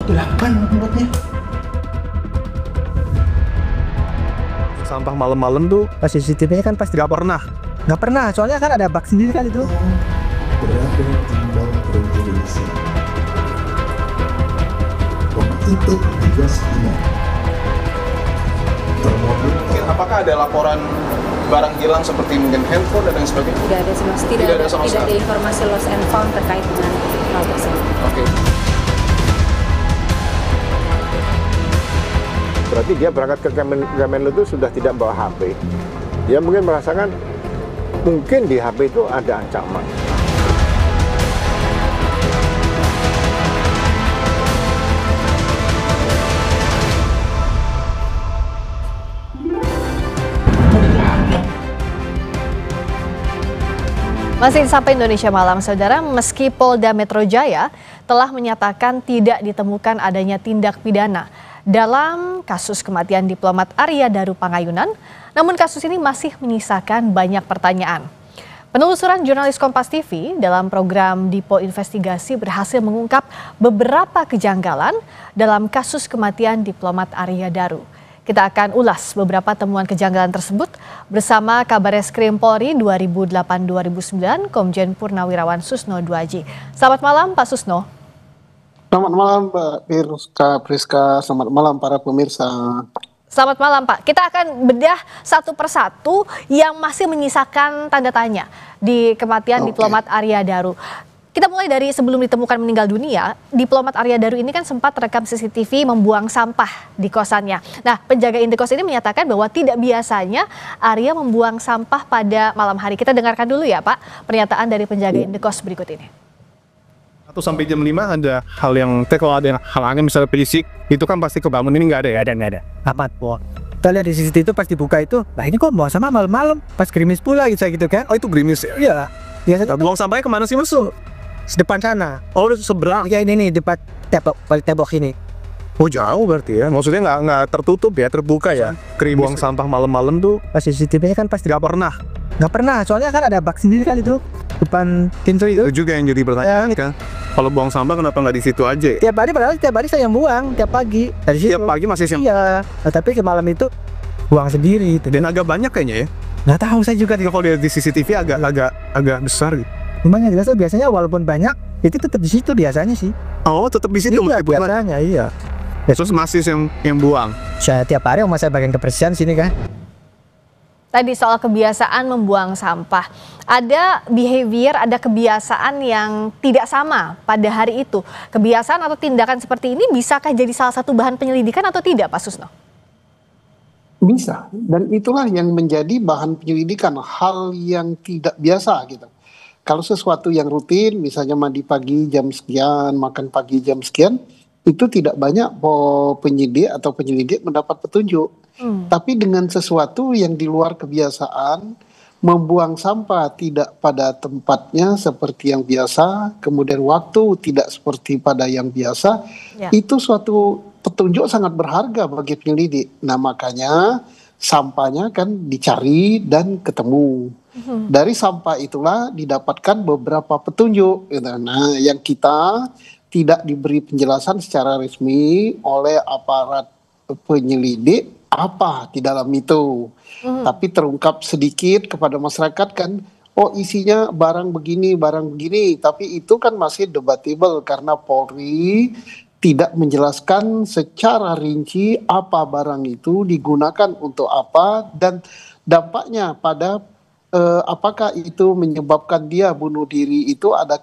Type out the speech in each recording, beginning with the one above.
8 tempatnya. Sampah malam-malam tuh Pas CCTV-nya kan pasti nggak pernah. nggak pernah, soalnya kan ada bak sendiri kan itu. Berada timbal berinteraksi. Pengintip tugas ini. Termobil. Apakah ada laporan barang hilang seperti mungkin handphone dan lain sebagainya? Tidak ada sama sekali. Tidak ada sama Tidak ada sekali. informasi lost and found terkait dengan hal tersebut. Oke. Berarti dia berangkat ke Kemenlu itu sudah tidak bawa HP. Dia mungkin merasakan mungkin di HP itu ada ancaman. Masih sampai Indonesia Malam, Saudara, meski Polda Metro Jaya telah menyatakan tidak ditemukan adanya tindak pidana dalam kasus kematian diplomat Arya Daru Pangayunan, namun kasus ini masih menyisakan banyak pertanyaan. Penelusuran jurnalis Kompas TV dalam program Dipo Investigasi berhasil mengungkap beberapa kejanggalan dalam kasus kematian diplomat Arya Daru. Kita akan ulas beberapa temuan kejanggalan tersebut bersama Kabareskrim Polri 2008-2009 Komjen Purnawirawan Susno Duaji. Selamat malam Pak Susno. Selamat malam Mbak Priska, selamat malam para pemirsa. Selamat malam Pak. Kita akan bedah satu persatu yang masih menyisakan tanda tanya di kematian diplomat Arya Daru. Kita mulai dari sebelum ditemukan meninggal dunia, diplomat Arya Daru ini kan sempat terekam CCTV membuang sampah di kosannya. Nah, penjaga indekos ini menyatakan bahwa tidak biasanya Arya membuang sampah pada malam hari. Kita dengarkan dulu ya Pak, pernyataan dari penjaga indekos berikut ini. 1 sampai jam 5 ada hal yang, kalau ada yang halangan misalnya fisik, itu kan pasti kebangun, ini nggak ada ya? Nggak ada. Amat, Bo. Kita lihat di CCTV itu pas dibuka itu, nah ini kok buang sama malam-malam, pas gerimis pula gitu kan. Oh itu gerimis ya? Iya. Biasanya Buang sampahnya kemana sih Mas? depan sana. Oh udah seberang? Ya ini nih, depan tembok ini. Oh jauh berarti ya? Maksudnya nggak tertutup ya, terbuka ya? Buang sampah malam-malam tuh Pas CCTV-nya kan pasti nggak pernah. nggak pernah, soalnya kan ada bak sendiri kan itu. Depan pintu itu. Itu juga yang jadi pertanyaan kan. Kalau buang sampah kenapa nggak di situ aja? Tiap hari, padahal tiap hari saya yang buang, tiap pagi. Dari situ. Tiap pagi masih siang. Iya, nah, tapi ke malam itu buang sendiri. Dan agak banyak kayaknya ya? Nggak tahu saya juga. Kalau lihat di CCTV agak besar gitu. Cuman yang jelas biasanya walaupun banyak, itu tetap di situ biasanya sih. Oh tetap di situ? Iya, biasanya, iya. Terus masih yang buang? Saya tiap hari sama saya bagian kebersihan sini kan. Tadi soal kebiasaan membuang sampah. Ada behavior, ada kebiasaan yang tidak sama pada hari itu. Kebiasaan atau tindakan seperti ini bisakah jadi salah satu bahan penyelidikan atau tidak Pak Susno? Bisa, dan itulah yang menjadi bahan penyelidikan, hal yang tidak biasa gitu. Kalau sesuatu yang rutin, misalnya mandi pagi jam sekian, makan pagi jam sekian, itu tidak banyak penyidik atau penyelidik mendapat petunjuk. Tapi dengan sesuatu yang di luar kebiasaan, membuang sampah tidak pada tempatnya seperti yang biasa, kemudian waktu tidak seperti pada yang biasa, itu suatu petunjuk sangat berharga bagi penyelidik. Nah makanya sampahnya kan dicari dan ketemu. Dari sampah itulah didapatkan beberapa petunjuk. Nah yang kita tidak diberi penjelasan secara resmi oleh aparat penyelidik apa di dalam itu, tapi terungkap sedikit kepada masyarakat kan, oh isinya barang begini, tapi itu kan masih debatable karena Polri tidak menjelaskan secara rinci apa barang itu digunakan untuk apa dan dampaknya pada apakah itu menyebabkan dia bunuh diri. Itu ada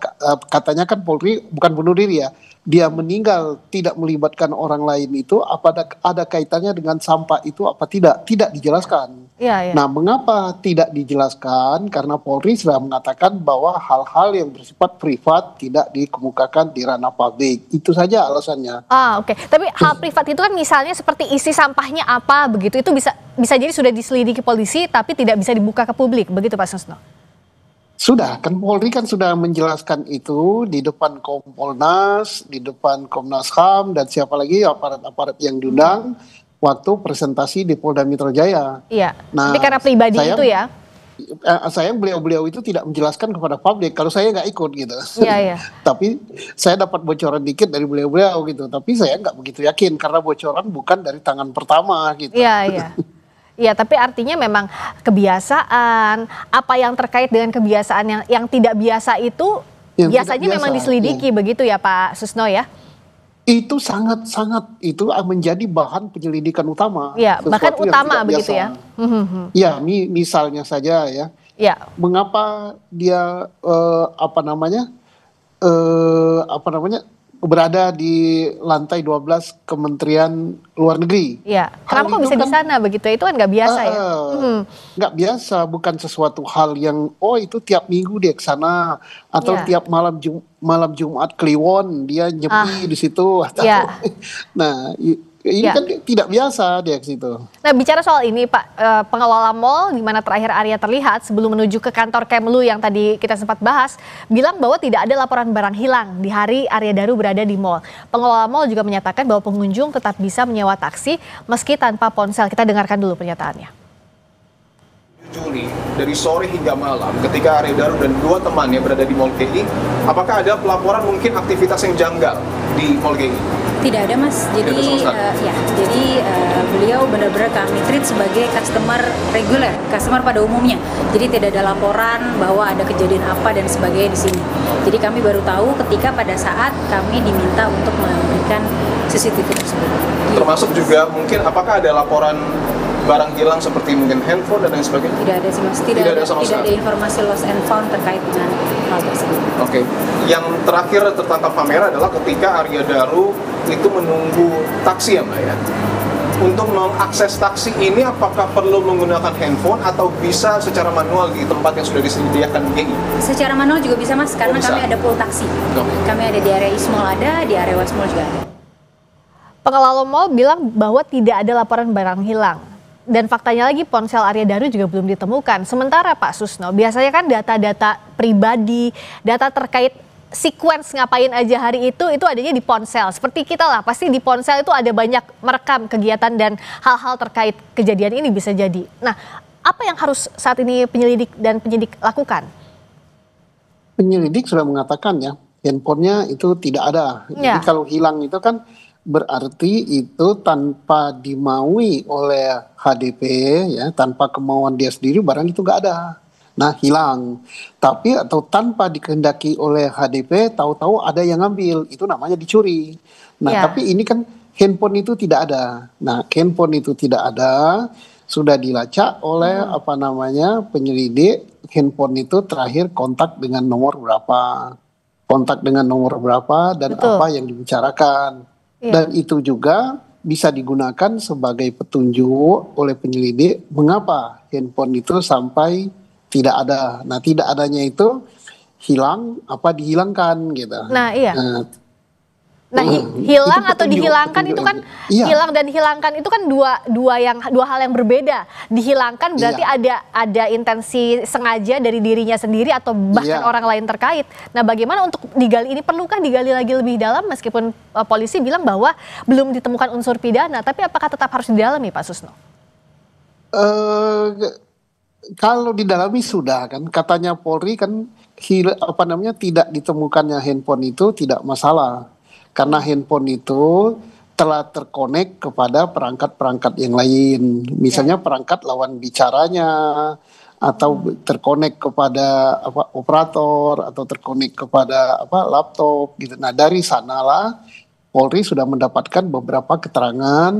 katanya kan Polri bukan bunuh diri ya, dia meninggal tidak melibatkan orang lain, itu apa ada kaitannya dengan sampah itu apa tidak dijelaskan. Nah mengapa tidak dijelaskan, karena Polri sudah mengatakan bahwa hal-hal yang bersifat privat tidak dikemukakan di ranah publik, itu saja alasannya. Oke. Tapi hal privat itu kan misalnya seperti isi sampahnya apa begitu, itu bisa jadi sudah diselidiki polisi tapi tidak bisa dibuka ke publik, begitu Pak Susno? Sudah, kan Polri kan sudah menjelaskan itu di depan Kompolnas, di depan Komnas HAM, dan siapa lagi aparat-aparat yang diundang waktu presentasi di Polda Metro Jaya. Iya, nah, tapi karena pribadi itu ya? Sayang beliau-beliau itu tidak menjelaskan kepada publik kalau saya nggak ikut gitu. Iya, iya. Tapi saya dapat bocoran dikit dari beliau-beliau gitu. Tapi saya nggak begitu yakin karena bocoran bukan dari tangan pertama gitu. Iya, iya. Iya, tapi artinya memang kebiasaan, apa yang terkait dengan kebiasaan yang tidak biasa itu Yang biasanya tidak memang biasa, diselidiki begitu ya Pak Susno ya? Itu sangat-sangat itu menjadi bahan penyelidikan utama. Iya, bahkan Sesuatu yang utama tidak begitu biasa. ya? Ya, misalnya saja ya, Ya, mengapa dia berada di lantai 12 Kementerian Luar Negeri. ya. Hal Kenapa kok itu bisa di kan, sana begitu? Itu kan nggak biasa ya? nggak biasa, bukan sesuatu hal yang itu tiap minggu dia ke sana atau Iya. tiap malam Jumat Kliwon dia nyepi di situ atau Iya. nah ini Iya. kan tidak biasa dia ke situ. Nah, bicara soal ini Pak, pengelola mal di mana terakhir Arya terlihat sebelum menuju ke kantor Kemlu yang tadi kita sempat bahas, bilang bahwa tidak ada laporan barang hilang di hari Arya Daru berada di mal. Pengelola mal juga menyatakan bahwa pengunjung tetap bisa menyewa taksi meski tanpa ponsel. Kita dengarkan dulu pernyataannya. Juli dari sore hingga malam ketika Arya Daru dan dua temannya berada di Mall GI, apakah ada pelaporan mungkin aktivitas yang janggal di Mall GI? Tidak ada Mas, jadi Tidak ada sama sekali. jadi beliau benar-benar kami treat sebagai customer reguler, customer pada umumnya. Jadi tidak ada laporan bahwa ada kejadian apa dan sebagainya di sini. Jadi kami baru tahu ketika pada saat kami diminta untuk memberikan CCTV tersebut. Termasuk juga mungkin apakah ada laporan barang hilang seperti mungkin handphone dan lain sebagainya? Tidak ada sih Mas, Tidak ada sama tidak ada sekali. informasi lost and found terkait dengan hal tersebut. Oke, yang terakhir tertangkap kamera adalah ketika Arya Daru itu menunggu taksi ya Mbak ya. Untuk mengakses taksi ini apakah perlu menggunakan handphone atau bisa secara manual di tempat yang sudah disediakan GI? Secara manual juga bisa Mas, karena bisa. kami ada pool taksi. Oke. Kami ada di area East Mall ada, di area West Mall juga ada. Pengelola mal bilang bahwa tidak ada laporan barang hilang. Dan faktanya lagi ponsel Arya Daru juga belum ditemukan. Sementara Pak Susno, biasanya kan data-data pribadi, data terkait sequence ngapain aja hari itu adanya di ponsel. Seperti kita lah, pasti di ponsel itu ada banyak merekam kegiatan dan hal-hal terkait kejadian ini bisa jadi. Nah, apa yang harus saat ini penyelidik dan penyidik lakukan? Penyelidik sudah mengatakan ya, handphonenya itu tidak ada. Ya. Jadi kalau hilang itu kan berarti itu tanpa dimaui oleh HDP ya, tanpa kemauan dia sendiri barang itu nggak ada. Nah, hilang. Tapi atau tanpa dikehendaki oleh HDP, tahu-tahu ada yang ngambil, itu namanya dicuri. Nah, Ya. tapi ini kan handphone itu tidak ada. Nah, handphone itu tidak ada, sudah dilacak oleh penyelidik. Handphone itu terakhir kontak dengan nomor berapa, dan Betul. apa yang dibicarakan. Iya. Dan itu juga bisa digunakan sebagai petunjuk oleh penyelidik mengapa handphone itu sampai tidak ada. Nah, tidak adanya itu hilang apa dihilangkan gitu. Nah, iya. Nah, itu hilang atau petunjuk, dihilangkan itu kan Iya. hilang dan hilangkan itu kan dua hal yang berbeda. Dihilangkan berarti Iya. ada intensi sengaja dari dirinya sendiri atau bahkan Iya. orang lain terkait. Nah, bagaimana untuk digali ini, perlukah digali lagi lebih dalam meskipun polisi bilang bahwa belum ditemukan unsur pidana, tapi apakah tetap harus didalami Pak Susno? Kalau didalami sudah kan, katanya Polri kan tidak ditemukannya handphone itu tidak masalah. Karena handphone itu telah terkonek kepada perangkat-perangkat yang lain. Misalnya perangkat lawan bicaranya, atau terkonek kepada operator, atau terkonek kepada laptop gitu. Nah, dari sanalah Polri sudah mendapatkan beberapa keterangan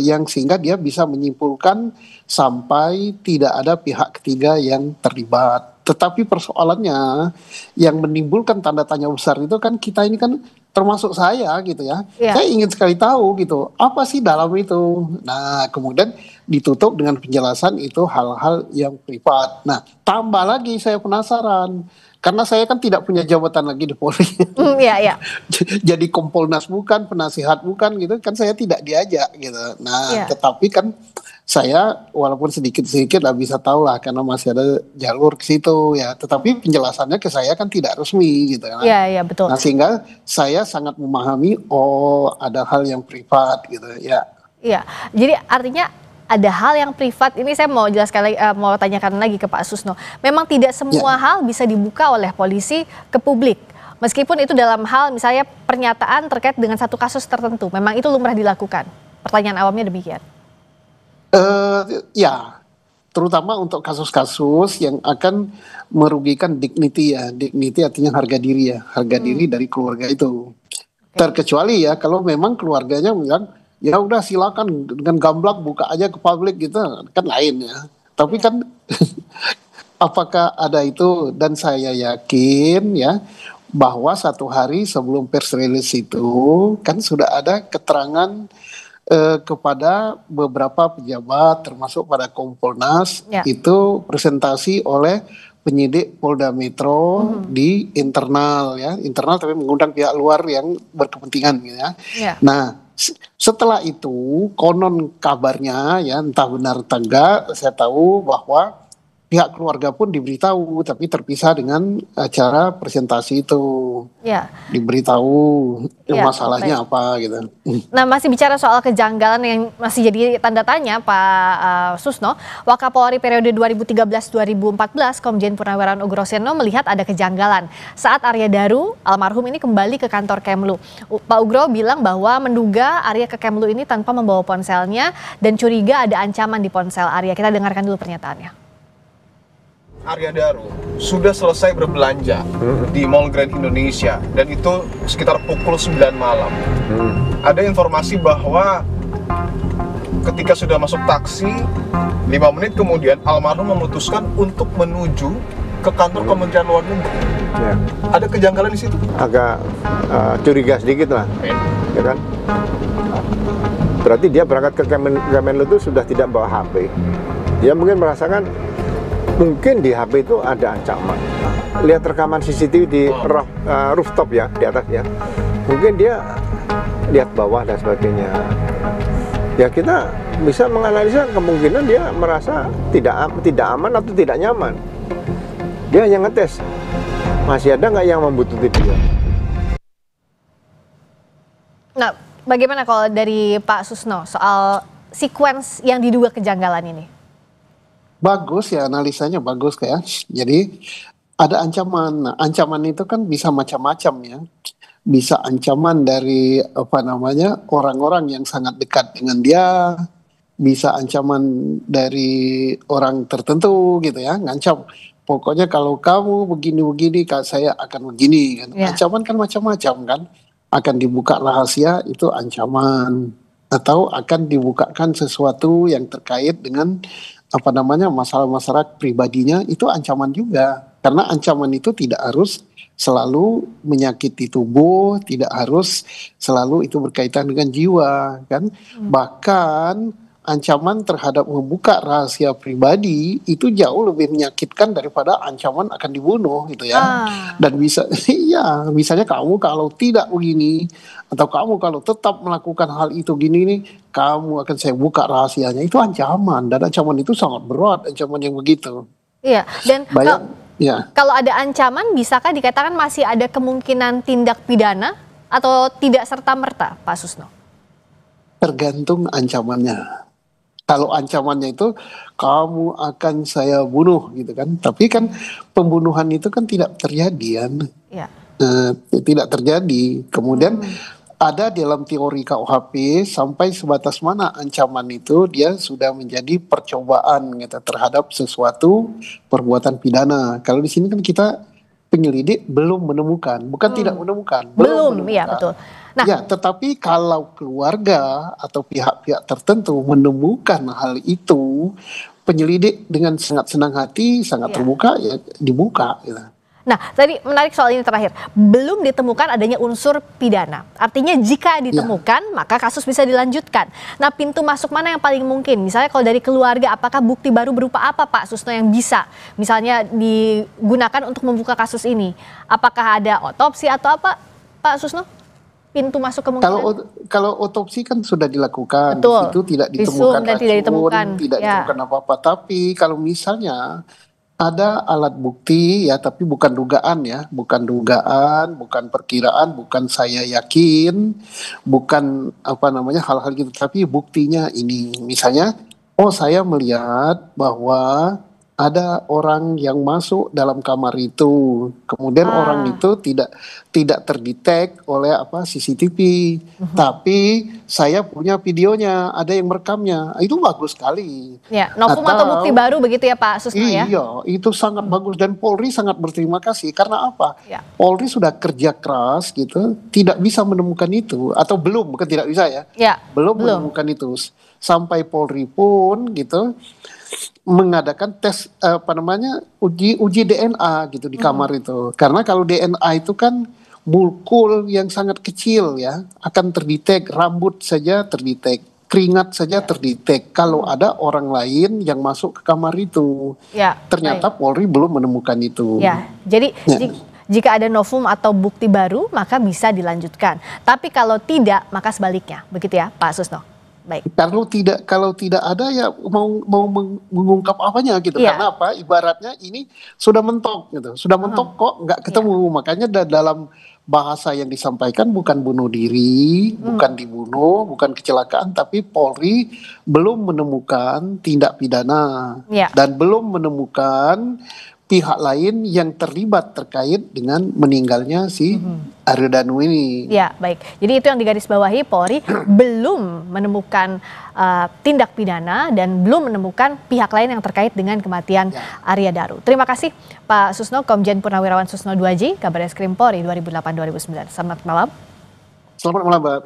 yang sehingga dia bisa menyimpulkan sampai tidak ada pihak ketiga yang terlibat. Tetapi persoalannya yang menimbulkan tanda tanya besar itu kan kita ini kan termasuk saya gitu ya. Iya. Saya ingin sekali tahu gitu, apa sih dalam itu. Nah, kemudian ditutup dengan penjelasan itu hal-hal yang privat. Nah, tambah lagi saya penasaran. Karena saya kan tidak punya jabatan lagi di Polri. Iya, iya. Jadi Kompolnas bukan, penasihat bukan gitu, kan saya tidak diajak gitu. Nah, Iya. tetapi kan saya walaupun sedikit-sedikit lah bisa tahu lah karena masih ada jalur ke situ ya. Tetapi penjelasannya ke saya kan tidak resmi gitu. Nah, Iya, iya, betul. nah sehingga saya sangat memahami ada hal yang privat gitu ya. Iya, jadi artinya ada hal yang privat. Ini saya mau jelaskan lagi, mau tanyakan lagi ke Pak Susno. Memang tidak semua hal bisa dibuka oleh polisi ke publik. Meskipun itu dalam hal misalnya pernyataan terkait dengan satu kasus tertentu. Memang itu lumrah dilakukan. Pertanyaan awamnya demikian. Ya, terutama untuk kasus-kasus yang akan merugikan dignity ya. Dignity artinya harga diri ya. Harga diri dari keluarga itu. Terkecuali ya kalau memang keluarganya bilang, ya udah silakan dengan gamblak buka aja ke publik gitu, kan lain ya. Tapi kan apakah ada itu, dan saya yakin ya bahwa satu hari sebelum press release itu kan sudah ada keterangan kepada beberapa pejabat termasuk pada Kompolnas itu presentasi oleh penyidik Polda Metro di internal ya, internal tapi mengundang pihak luar yang berkepentingan gitu ya. Nah, setelah itu konon kabarnya ya entah benar atau enggak, saya tahu bahwa pihak keluarga pun diberitahu tapi terpisah dengan acara presentasi itu. Diberitahu masalahnya apa gitu. Nah, masih bicara soal kejanggalan yang masih jadi tanda tanya Pak Susno, Wakapolri periode 2013-2014 Komjen Purnawirawan Ugroseno melihat ada kejanggalan saat Arya Daru almarhum ini kembali ke kantor Kemlu. Pak Ugro bilang bahwa menduga Arya ke Kemlu ini tanpa membawa ponselnya dan curiga ada ancaman di ponsel Arya. Kita dengarkan dulu pernyataannya. Arya Daru sudah selesai berbelanja di Mall Grand Indonesia dan itu sekitar pukul 9 malam. Ada informasi bahwa ketika sudah masuk taksi 5 menit kemudian almarhum memutuskan untuk menuju ke kantor Kementerian Luar Negeri. Ada kejanggalan di situ? Agak curiga sedikit lah, ya kan? Berarti dia berangkat ke Kemenlu itu sudah tidak bawa HP. Dia mungkin merasakan mungkin di HP itu ada ancaman. Lihat rekaman CCTV di rooftop ya, di atas ya. Mungkin dia lihat bawah dan sebagainya. Ya kita bisa menganalisa kemungkinan dia merasa tidak aman atau tidak nyaman. Dia hanya ngetes, masih ada nggak yang membutuhkan dia. Nah, bagaimana kalau dari Pak Susno soal sequence yang diduga kejanggalan ini? Bagus ya, analisanya bagus kayak. Jadi ada ancaman. Nah, ancaman itu kan bisa macam-macam ya. Bisa ancaman dari orang-orang yang sangat dekat dengan dia, bisa ancaman dari orang tertentu gitu ya, ngancam. Pokoknya kalau kamu begini-begini, saya akan begini kan. Ancaman kan macam-macam kan. Akan dibuka rahasia itu ancaman, atau akan dibukakan sesuatu yang terkait dengan masalah-masalah pribadinya, itu ancaman juga. Karena ancaman itu tidak harus selalu menyakiti tubuh, tidak harus selalu itu berkaitan dengan jiwa kan. Bahkan ancaman terhadap membuka rahasia pribadi itu jauh lebih menyakitkan daripada ancaman akan dibunuh gitu ya. Dan bisa iya, misalnya kamu kalau tidak begini atau kamu kalau tetap melakukan hal itu gini nih, kamu akan saya buka rahasianya. Itu ancaman, dan ancaman itu sangat berat, ancaman yang begitu. Iya, dan kalau ada ancaman bisakah dikatakan masih ada kemungkinan tindak pidana atau tidak serta-merta, Pak Susno? Tergantung ancamannya. Kalau ancamannya itu kamu akan saya bunuh gitu kan, tapi kan pembunuhan itu kan tidak terjadi kan, tidak terjadi. Kemudian ada dalam teori KUHP sampai sebatas mana ancaman itu dia sudah menjadi percobaan gitu, terhadap sesuatu perbuatan pidana. Kalau di sini kan kita penyelidik belum menemukan, bukan tidak menemukan, belum menemukan. Iya betul. Nah, ya, tetapi kalau keluarga atau pihak-pihak tertentu menemukan hal itu, penyelidik dengan sangat senang hati, sangat terbuka, ya dibuka. Gitu. Nah, tadi menarik soal ini terakhir, belum ditemukan adanya unsur pidana. Artinya jika ditemukan, maka kasus bisa dilanjutkan. Nah, pintu masuk mana yang paling mungkin? Misalnya kalau dari keluarga, apakah bukti baru berupa apa Pak Susno yang bisa misalnya digunakan untuk membuka kasus ini? Apakah ada otopsi atau apa Pak Susno? Pintu masuk kemungkinan. Kalau otopsi kan sudah dilakukan, betul. Itu tidak ditemukan dan tidak ditemukan apa-apa. Tapi kalau misalnya ada alat bukti ya, tapi bukan dugaan ya, bukan perkiraan, bukan saya yakin, bukan hal-hal gitu, tapi buktinya ini, misalnya Oh, saya melihat bahwa ada orang yang masuk dalam kamar itu, kemudian orang itu tidak terdetek oleh CCTV, tapi saya punya videonya, ada yang merekamnya, itu bagus sekali. Ya, novum atau bukti baru begitu ya Pak Susno ya? Iya, itu sangat bagus dan Polri sangat berterima kasih karena apa? Ya. Polri sudah kerja keras gitu, tidak bisa menemukan itu atau belum, bukan tidak bisa ya? Ya, belum menemukan itu. Sampai Polri pun gitu mengadakan tes uji DNA gitu di kamar itu. Karena kalau DNA itu kan molekul yang sangat kecil ya, akan terdetek, rambut saja terdetek, keringat saja terdetek kalau ada orang lain yang masuk ke kamar itu. Ya, ternyata Polri belum menemukan itu. Ya, jadi jika ada novum atau bukti baru maka bisa dilanjutkan. Tapi kalau tidak maka sebaliknya, begitu ya Pak Susno? Baik. Kalau tidak ada ya mau mengungkap apanya gitu. Karena apa? Ibaratnya ini sudah mentok gitu. Sudah mentok kok nggak ketemu. Makanya dalam bahasa yang disampaikan bukan bunuh diri, bukan dibunuh, bukan kecelakaan, tapi Polri belum menemukan tindak pidana dan belum menemukan pihak lain yang terlibat terkait dengan meninggalnya si Aryo Danu ini. Ya, baik. Jadi itu yang digarisbawahi, Polri belum menemukan tindak pidana dan belum menemukan pihak lain yang terkait dengan kematian Arya Daru. Terima kasih Pak Susno, Komjen Purnawirawan Susno 2J, Kabareskrim Polri 2008-2009. Selamat malam. Selamat malam, Mbak.